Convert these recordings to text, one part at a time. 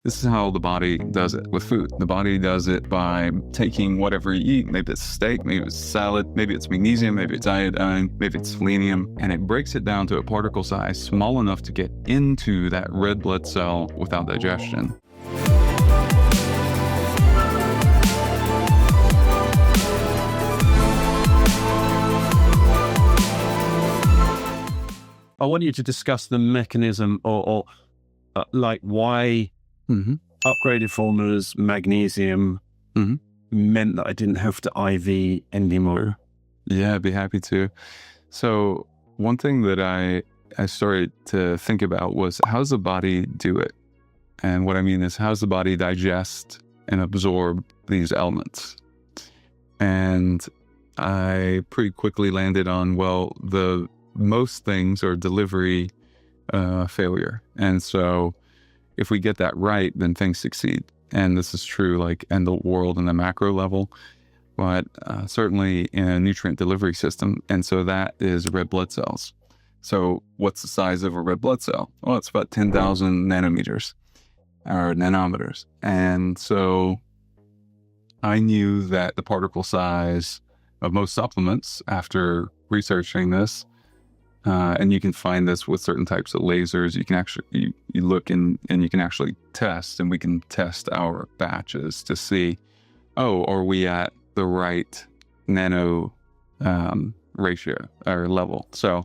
This is how the body does it with food. The body does it by taking whatever you eat. Maybe it's steak, maybe it's salad, maybe it's magnesium, maybe it's iodine, maybe it's selenium, and it breaks it down to a particle size small enough to get into that red blood cell without digestion. I want you to discuss the mechanism or like why upgraded formulas, magnesium meant that I didn't have to IV anymore. Yeah, I'd be happy to. So one thing that I started to think about was, how does the body do it? And what I mean is, how does the body digest and absorb these elements? And I pretty quickly landed on, well, most things are delivery failure. And so if we get that right, then things succeed. And this is true like in the world in the macro level, but certainly in a nutrient delivery system. And so that is red blood cells. So what's the size of a red blood cell? Well, it's about 10,000 nanometers or nanometers. And so I knew that the particle size of most supplements, after researching this, and you can find this with certain types of lasers. You can actually, you look and you can actually test, and we can test our batches to see, oh, are we at the right nano ratio or level? So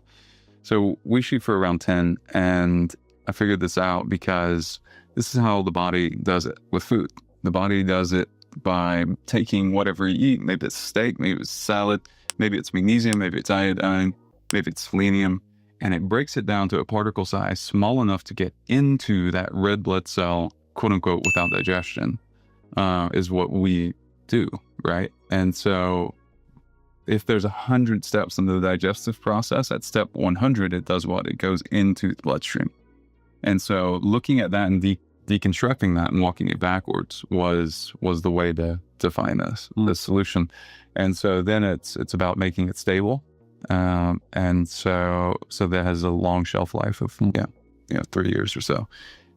we shoot for around 10, and I figured this out because this is how the body does it with food. The body does it by taking whatever you eat. Maybe it's steak, maybe it's salad, maybe it's magnesium, maybe it's iodine, maybe it's selenium, and it breaks it down to a particle size small enough to get into that red blood cell, quote unquote, without digestion, is what we do, right? And so if there's 100 steps in the digestive process, at step 100, it does what? It goes into the bloodstream. And so looking at that and deconstructing that and walking it backwards was the way to find this solution. And so then it's about making it stable. And so that has a long shelf life of 3 years or so,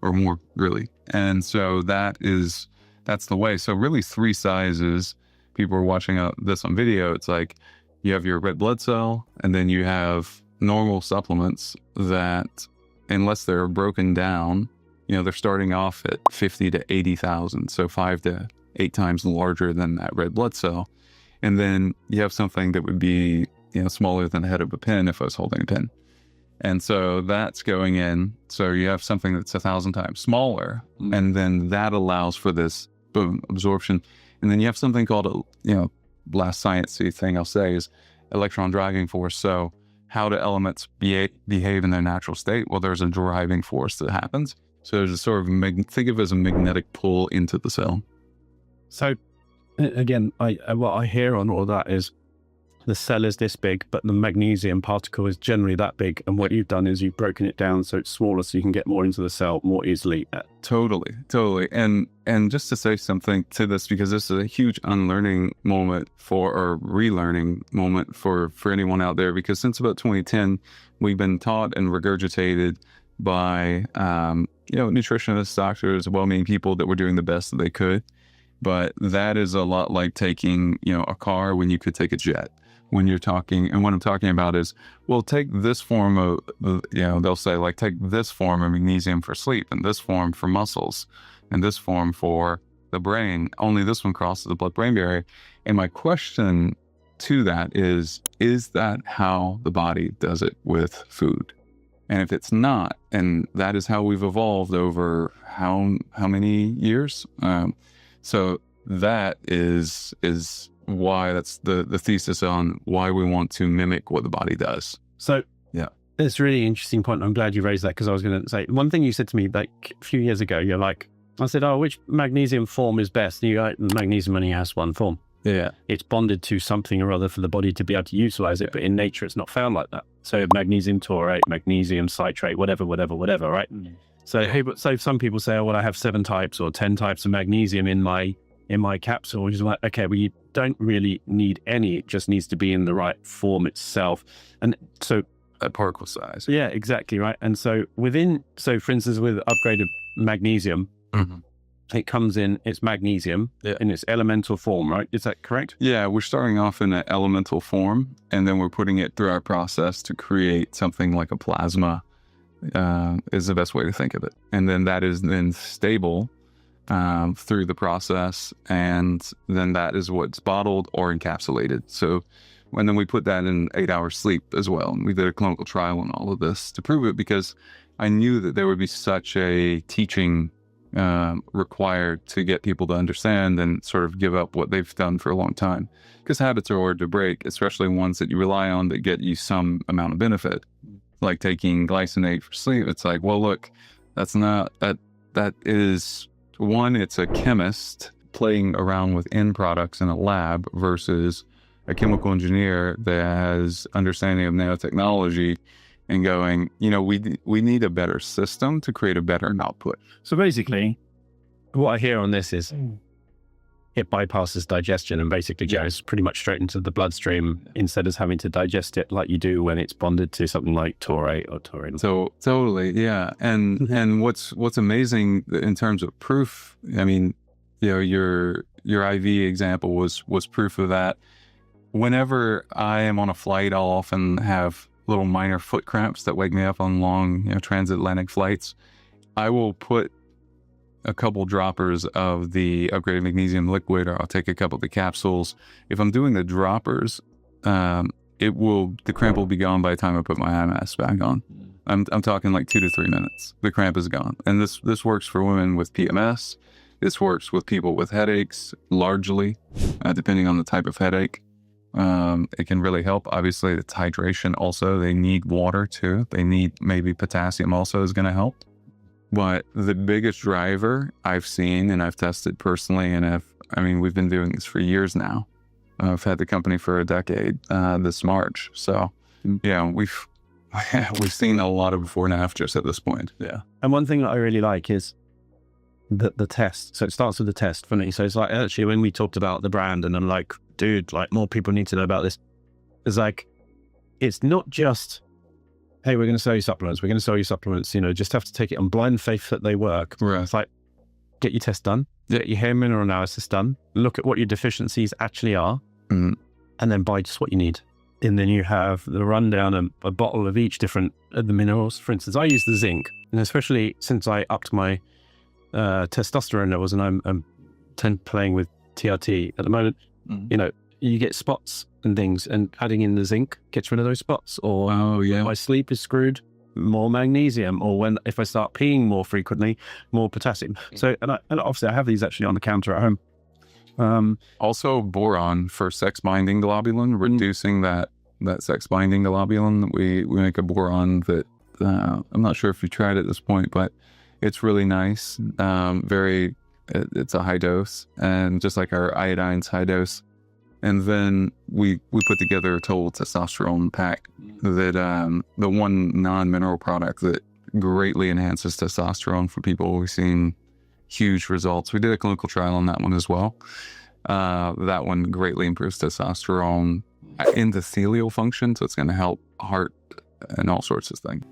or more, really. And so that's the way. So really 3 sizes. People are watching this on video. It's like you have your red blood cell, and then you have normal supplements that, unless they're broken down, they're starting off at 50 to 80,000. So 5 to 8 times larger than that red blood cell. And then you have something that would be smaller than the head of a pin if I was holding a pin. And so that's going in. So you have something that's 1,000 times smaller. And then that allows for this boom absorption. And then you have something called last sciencey thing I'll say is electron driving force. So how do elements behave in their natural state? Well, there's a driving force that happens. So there's a sort of, think of it as a magnetic pull into the cell. So again, what I hear on all that is the cell is this big, but the magnesium particle is generally that big. And what you've done is you've broken it down so it's smaller, so you can get more into the cell more easily. Totally. And just to say something to this, because this is a huge unlearning moment or relearning moment for anyone out there, because since about 2010, we've been taught and regurgitated by, nutritionists, doctors, well-meaning people that were doing the best that they could. But that is a lot like taking, a car when you could take a jet. When you're talking, and what I'm talking about is, well, take this form of, they'll say, like, take this form of magnesium for sleep, and this form for muscles, and this form for the brain. Only this one crosses the blood-brain barrier. And my question to that is that how the body does it with food? And if it's not, and that is how we've evolved over how many years? So that is why that's the thesis on why we want to mimic what the body does. So yeah, it's a really interesting point. I'm glad you raised that, because I was going to say, one thing you said to me like a few years ago, you're like, I said, oh, which magnesium form is best? And you're like, magnesium only has one form. Yeah. It's bonded to something or other for the body to be able to utilize it, but in nature it's not found like that. So magnesium taurate, magnesium citrate, whatever, right? So some people say, oh, well, I have 7 types or 10 types of magnesium in my capsule, which is like, okay, well, you don't really need any. It just needs to be in the right form itself. And so a particle size. Yeah, exactly, right. And so for instance, with upgraded magnesium, it comes in, it's magnesium in its elemental form, right? Is that correct? Yeah, we're starting off in an elemental form, and then we're putting it through our process to create something like a plasma, is the best way to think of it. And then that is then stable through the process, and then that is what's bottled or encapsulated. So, and then we put that in 8 hours sleep as well. And we did a clinical trial on all of this to prove it, because I knew that there would be such a teaching required to get people to understand and sort of give up what they've done for a long time. Because habits are hard to break, especially ones that you rely on that get you some amount of benefit, like taking glycinate for sleep. It's like, well, look, that's not, that is, one, it's a chemist playing around with end products in a lab versus a chemical engineer that has understanding of nanotechnology and going, you know, we need a better system to create a better output. So basically, what I hear on this is it bypasses digestion and basically goes pretty much straight into the bloodstream instead of having to digest it like you do when it's bonded to something like taurate or taurine. So totally, yeah. And what's amazing in terms of proof, I mean, you know, your IV example was proof of that. Whenever I am on a flight, I'll often have little minor foot cramps that wake me up on long, you know, transatlantic flights. I will put a couple droppers of the upgraded magnesium liquid, or I'll take a couple of the capsules. If I'm doing the droppers, the cramp will be gone by the time I put my eye mask back on. I'm talking like 2 to 3 minutes. The cramp is gone. And this works for women with PMS. This works with people with headaches, largely, depending on the type of headache. It can really help. Obviously, it's hydration also. They need water too. They need, maybe potassium also is going to help. But the biggest driver I've seen, and I've tested personally, and we've been doing this for years now. I've had the company for a decade this March. So yeah, we've seen a lot of before and afters at this point. Yeah. And one thing that I really like is the test. So it starts with the test for me. So it's like, actually, when we talked about the brand, and I'm like, dude, like, more people need to know about this. It's like, it's not just, hey, we're going to sell you supplements. We're going to sell you supplements, you know, just have to take it on blind faith that they work. Right. It's like, get your test done, get your hair mineral analysis done, look at what your deficiencies actually are, and then buy just what you need. And then you have the rundown and a bottle of each different of the minerals. For instance, I use the zinc, and especially since I upped my testosterone levels, and I'm playing with TRT at the moment, you know, you get spots and things, and adding in the zinc gets rid of those spots. Or my sleep is screwed, more magnesium. Or if I start peeing more frequently, more potassium. So, and obviously I have these actually on the counter at home. Also boron for sex binding globulin, reducing that sex binding globulin. We make a boron that I'm not sure if you tried it at this point, but it's really nice. It's a high dose, and just like our iodine's high dose. And then we put together a total testosterone pack that the one non-mineral product that greatly enhances testosterone for people. We've seen huge results. We did a clinical trial on that one as well. That one greatly improves testosterone endothelial function, so it's going to help heart and all sorts of things.